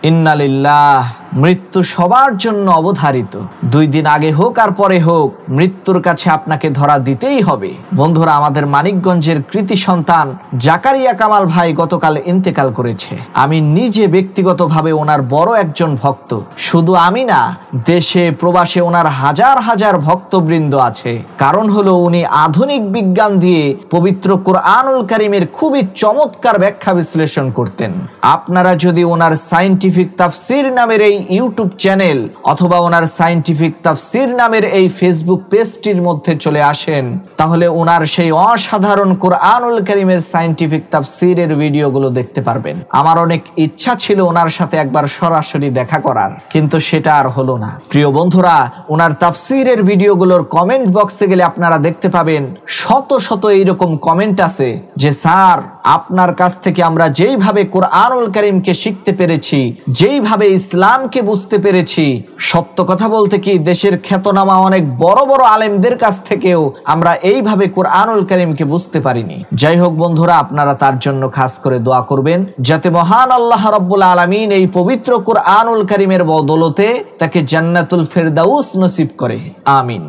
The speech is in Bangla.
ইন্না লিল্লাহ। মৃত্যু সবার জন্য অবধারিত। 2 দিন আগে হোক আর পরে হোক, মৃত্যুর কাছে আপনাকে ধরা দিতেই হবে। বন্ধুরা, আমাদের মানিকগঞ্জের কৃতি সন্তান জাকারিয়া কামাল ভাই গতকাল ইন্তেকাল করেছে। আমি নিজে ব্যক্তিগতভাবে ওনার বড় একজন ভক্ত। শুধু আমি না, দেশে প্রবাসে ওনার হাজার হাজার ভক্তবৃন্দ আছে। কারণ হলো, উনি আধুনিক বিজ্ঞান দিয়ে পবিত্র কোরআনুল কারীমের খুবই চমৎকার ব্যাখ্যা বিশ্লেষণ করতেন। আপনারা যদি ওনার সায়েন্টিফিক তাফসীর নামের এই ইউটিউব চ্যানেল অথবা ওনার সায়েন্টিফিক তাফসীর নামের এই ফেসবুক পেজটির মধ্যে চলে আসেন, তাহলে ওনার সেই অসাধারণ কোরআনুল কারীমের সায়েন্টিফিক তাফসীরের ভিডিওগুলো দেখতে পারবেন। আমার অনেক ইচ্ছা ছিল ওনার সাথে একবার সরাসরি দেখা করার, কিন্তু সেটা আর হলো না। প্রিয় বন্ধুরা, ওনার তাফসীরের ভিডিওগুলোর কমেন্ট বক্সে গেলে আপনারা দেখতে পাবেন শত শত এইরকম কমেন্ট আছে যে, স্যার, আপনার কাছ থেকে আমরা যেইভাবে কোরআনুল কারীমকে শিখতে পেরেছি, যেইভাবে ইসলামকে বুঝতে পেরেছি, সত্য কথা বলতে কি, দেশের খ্যাতনামা অনেক বড় বড় আলেমদের কাছ থেকেও আমরা এইভাবে কোরআনুল কারীমকে বুঝতে পারিনি। যাই হোক বন্ধুরা, আপনারা তার জন্য খাস করে দোয়া করবেন, যাতে মহান আল্লাহ রাব্বুল আলামিন এই পবিত্র কোরআনুল কারীমের বদৌলতে তাকে জান্নাতুল ফেরদাউস নসিব করে। আমিন।